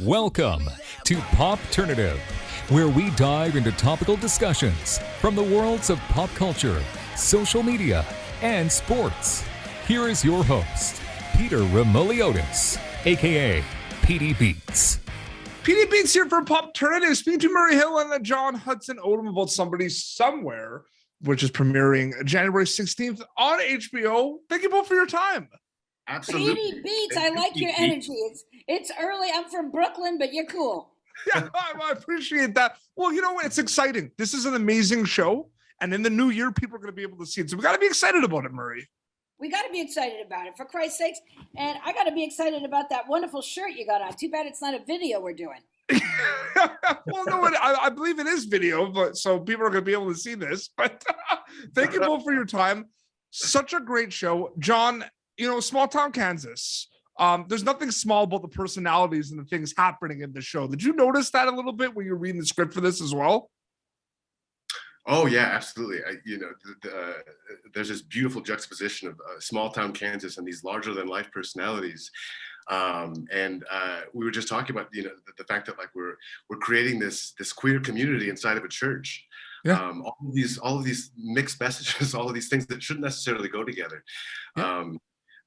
Welcome to Popternative, where we dive into topical discussions from the worlds of pop culture, social media, and sports. Here is your host, Peter Remoliotis, aka PD Beats. PD Beats here for Popternative, speaking to Murray Hill and the John Hudson Odom about Somebody Somewhere, which is premiering January 16th on HBO. Thank you both for your time. Absolutely. PD Beats, I like your energy. It's early. I'm from Brooklyn, but you're cool. Yeah, I appreciate that. Well, you know what? It's exciting. This is an amazing show. And in the new year, people are going to be able to see it. So we got to be excited about it, Murray. We got to be excited about it, for Christ's sakes. And I got to be excited about that wonderful shirt you got on. Too bad it's not a video we're doing. Well, no, I believe it is video, but so people are going to be able to see this. But thank you both for your time. Such a great show. John, you know, small town Kansas. There's nothing small about the personalities and the things happening in the show. Did you notice that a little bit when you're reading the script for this as well? Oh yeah, absolutely. There's this beautiful juxtaposition of small town Kansas and these larger than life personalities. And we were just talking about, the fact that like we're creating this queer community inside of a church. Yeah. All of these mixed messages, all of these things that shouldn't necessarily go together. Yeah.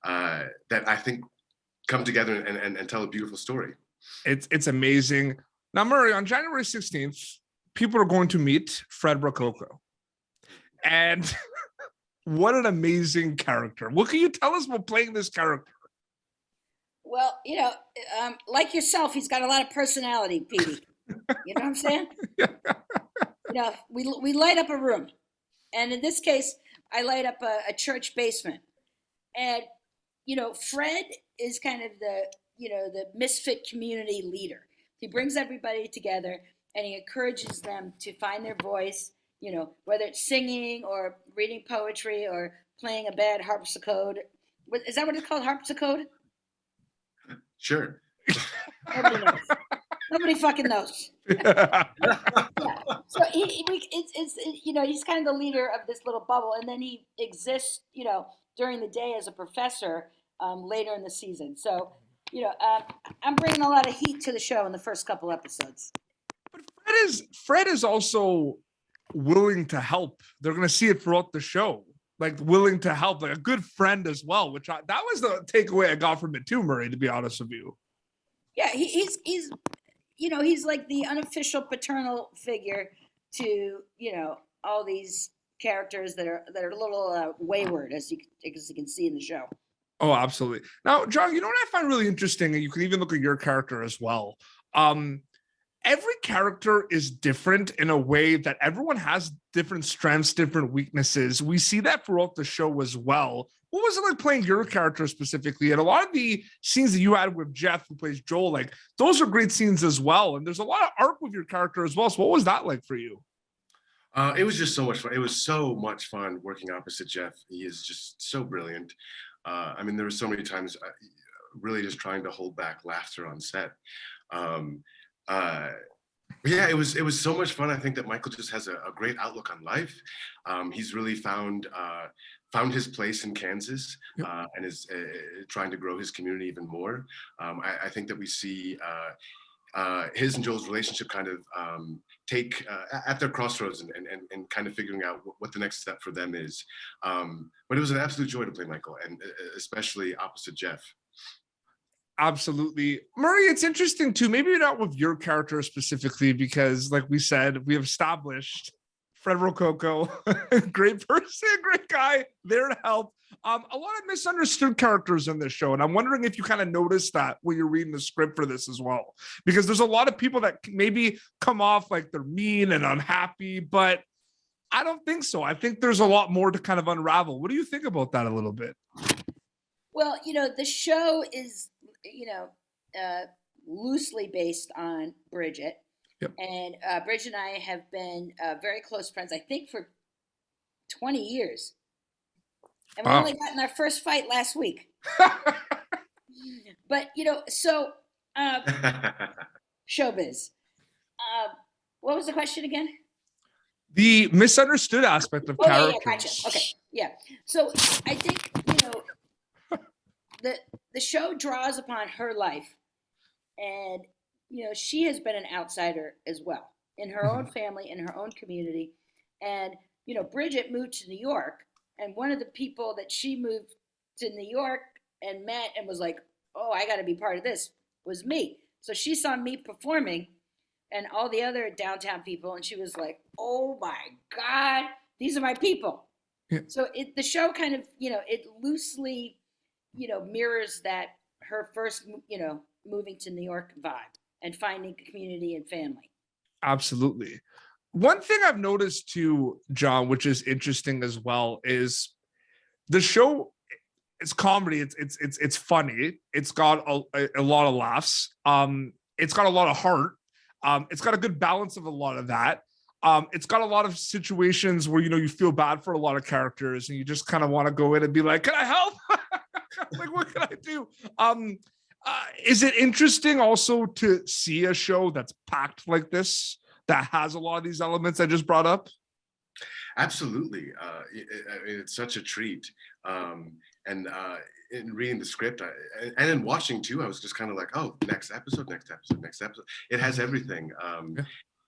That I think come together and tell a beautiful story. It's amazing. Now, Murray, on January 16th, people are going to meet Fred Rococo. And what an amazing character. What can you tell us about playing this character? Well, like yourself, he's got a lot of personality, Petey. You know what I'm saying? Yeah. We light up a room. And in this case, I light up a church basement. And Fred is kind of the misfit community leader. He brings everybody together and he encourages them to find their voice, whether it's singing or reading poetry or playing a bad harpsichord. Is that what it's called, harpsichord? Sure. Nobody knows. Nobody fucking knows. Yeah. So he's kind of the leader of this little bubble, and then he exists, during the day as a professor later in the season. So, I'm bringing a lot of heat to the show in the first couple episodes. But Fred is also willing to help. They're going to see it throughout the show, like willing to help, like a good friend as well. That was the takeaway I got from it too, Murray. To be honest with you. Yeah, he's he's like the unofficial paternal figure to all these characters that are a little wayward, as you can see in the show. Oh, absolutely. Now, John, you know what I find really interesting, and you can even look at your character as well. Every character is different in a way that everyone has different strengths, different weaknesses. We see that throughout the show as well. What was it like playing your character specifically? And a lot of the scenes that you had with Jeff, who plays Joel, like those are great scenes as well. And there's a lot of arc with your character as well. So what was that like for you? It was just so much fun. It was so much fun working opposite Jeff. He is just so brilliant. There were so many times really just trying to hold back laughter on set. Yeah, it was so much fun. I think that Michael just has a great outlook on life. He's really found his place in Kansas and is trying to grow his community even more. I think that we see his and Joel's relationship kind of take at their crossroads and kind of figuring out what the next step for them is. But it was an absolute joy to play Michael, and especially opposite Jeff. Absolutely. Murray, it's interesting too, maybe not with your character specifically, because like we said, we have established Fred Rococo, great person, great guy, there to help. A lot of misunderstood characters in this show. And I'm wondering if you kind of noticed that when you're reading the script for this as well, because there's a lot of people that maybe come off like they're mean and unhappy, but I don't think so. I think there's a lot more to kind of unravel. What do you think about that a little bit? Well, the show is, loosely based on Bridget. Yep. And Bridget and I have been very close friends, I think, for 20 years. And we only got in our first fight last week. But, showbiz. What was the question again? The misunderstood aspect of characters. Yeah, gotcha. Okay, yeah. So I think, the show draws upon her life and she has been an outsider as well in her own family, in her own community. And, Bridget moved to New York, and one of the people that she moved to New York and met and was like, oh, I got to be part of this, was me. So she saw me performing and all the other downtown people, and she was like, oh my God, these are my people. Yeah. So the show kind of, it loosely, mirrors that her first, moving to New York vibe and finding community and family. Absolutely. One thing I've noticed too, John, which is interesting as well, is the show. It's comedy. It's funny. It's got a lot of laughs. It's got a lot of heart. It's got a good balance of a lot of that. It's got a lot of situations where you feel bad for a lot of characters, and you just kind of want to go in and be like, "Can I help? Like, what can I do?" Is it interesting also to see a show that's packed like this, that has a lot of these elements I just brought up? Absolutely. It's such a treat. And in reading the script and in watching too, I was just kind of like, oh, next episode. It has everything.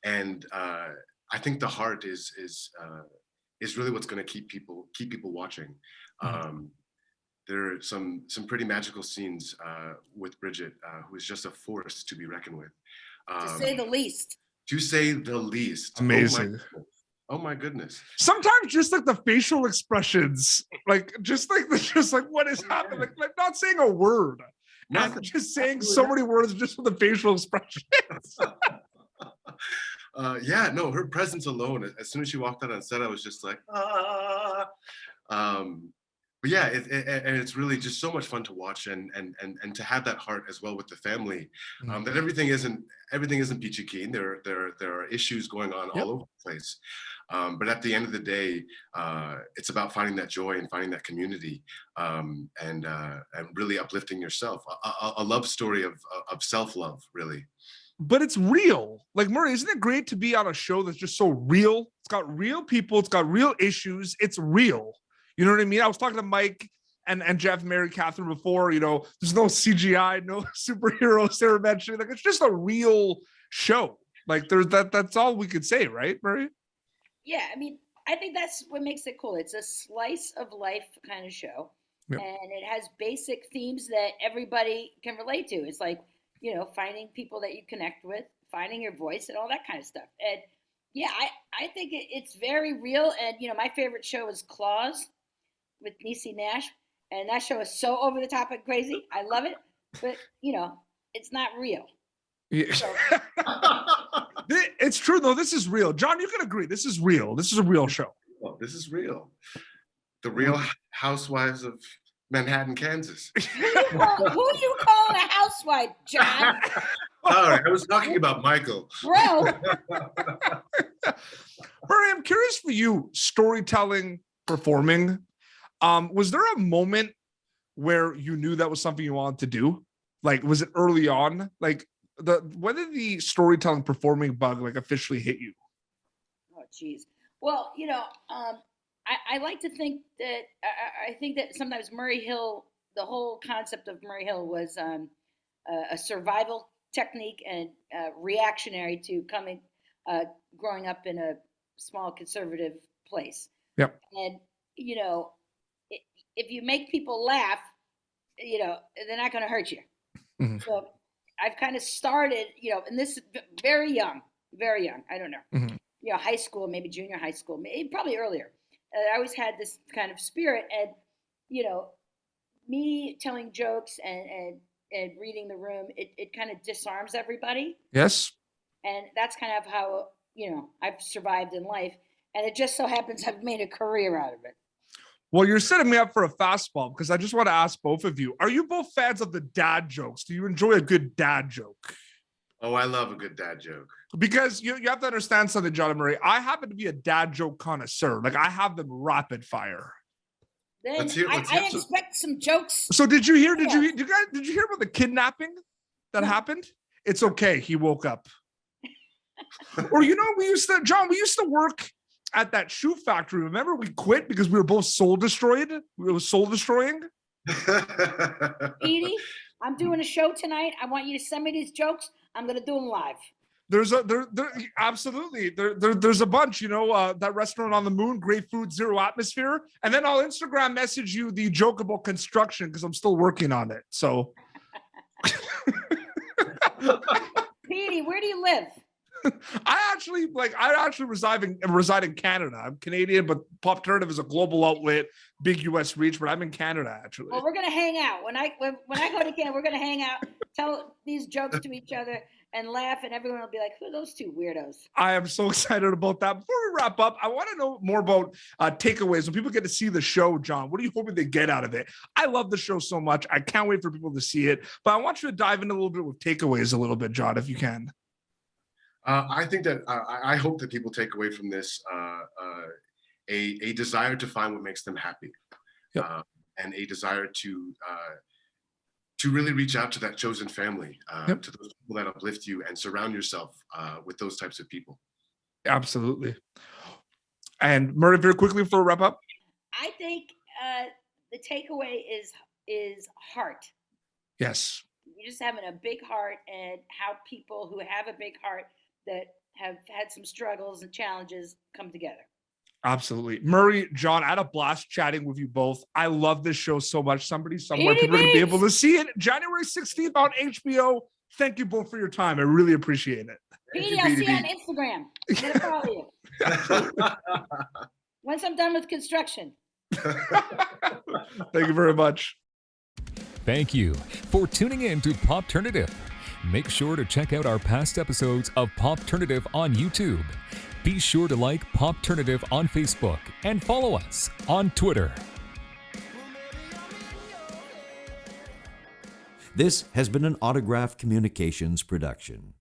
And I think the heart is really what's going to keep people watching. There are some pretty magical scenes with Bridget, who is just a force to be reckoned with. To say the least. To say the least. Amazing. Oh my goodness. Sometimes just like the facial expressions, just like what is happening, like not saying a word, not just saying so many words just with the facial expressions. Yeah, no, her presence alone, as soon as she walked out on set, I was just like, but yeah, and it's really just so much fun to watch and to have that heart as well with the family. That everything isn't peachy keen. There are issues going on all over the place. But at the end of the day, it's about finding that joy and finding that community, and really uplifting yourself. A love story of self-love, really. But it's real. Like, Murray, isn't it great to be on a show that's just so real? It's got real people. It's got real issues. It's real. You know what I mean? I was talking to Mike and Jeff, Mary, Catherine before, there's no CGI, no superheroes they were mentioning. Like, it's just a real show. Like, that's all we could say, right, Murray? Yeah, I mean, I think that's what makes it cool. It's a slice of life kind of show. Yep. And it has basic themes that everybody can relate to. It's like, finding people that you connect with, finding your voice and all that kind of stuff. And yeah, I think it's very real. And, my favorite show is Claws with Niecy Nash. And that show is so over the top and crazy. I love it. But, it's not real. Yeah. So. It's true, though. This is real. John, you can agree. This is real. This is a real show. Oh, this is real. The Real Housewives of Manhattan, Kansas. Who do you call a housewife, John? All right, I was talking about Michael. Bro. Murray, I'm curious for you, storytelling, performing. Was there a moment where you knew that was something you wanted to do? Like, was it early on? Like, when did the storytelling performing bug officially hit you? Oh, geez. Well, I like to think that I think that sometimes Murray Hill, the whole concept of Murray Hill was a survival technique and reactionary to growing up in a small conservative place. Yep. And if you make people laugh, they're not going to hurt you. Mm-hmm. So I've kind of started, and this is very young. I don't know, mm-hmm. High school, maybe junior high school, maybe probably earlier. I always had this kind of spirit, and me telling jokes and reading the room, it kind of disarms everybody. Yes. And that's kind of how I've survived in life, and it just so happens I've made a career out of it. Well, you're setting me up for a fastball because I just want to ask both of you: are you both fans of the dad jokes? Do you enjoy a good dad joke? Oh, I love a good dad joke. Because you have to understand something, John and Murray. I happen to be a dad joke connoisseur. Like, I have them rapid fire. Then I expect some jokes. So did you hear about the kidnapping that happened? It's okay. He woke up. Or we used to work at that shoe factory. Remember, we quit because we were both soul destroyed. It was soul destroying. Edie, I'm doing a show tonight. I want you to send me these jokes. I'm going to do them live. There's absolutely there's a bunch, that restaurant on the moon, great food, zero atmosphere. And then I'll Instagram message you the joke about construction because I'm still working on it. So Petey, where do you live? I actually reside in Canada. I'm Canadian, but Pop Turnitive is a global outlet, big US reach, but I'm in Canada actually. Well, we're gonna hang out. When I go to Canada, we're gonna hang out, tell these jokes to each other and laugh, and everyone will be like, who are those two weirdos? I am so excited about that. Before we wrap up, I want to know more about takeaways. When people get to see the show, John, what are you hoping they get out of it? I love the show so much. I can't wait for people to see it, but I want you to dive in a little bit with takeaways a little bit, John, if you can. I think that I hope that people take away from this a desire to find what makes them happy, yep. And a desire to really reach out to that chosen family, yep. to those people that uplift you, and surround yourself with those types of people. Absolutely. And Murray, very quickly for a wrap up. I think the takeaway is heart. Yes. You're just having a big heart, and how people who have a big heart that have had some struggles and challenges come together. Absolutely. Murray, John, I had a blast chatting with you both. I love this show so much. Somebody somewhere, people are going to be able to see it January 16th on HBO. Thank you both for your time. I really appreciate it. Petey, I'll see you on Instagram. I'm going to follow you. Once I'm done with construction. Thank you very much. Thank you for tuning in to Popternative. Make sure to check out our past episodes of Popternative on YouTube. Be sure to like Popternative on Facebook and follow us on Twitter. This has been an Autograph Communications production.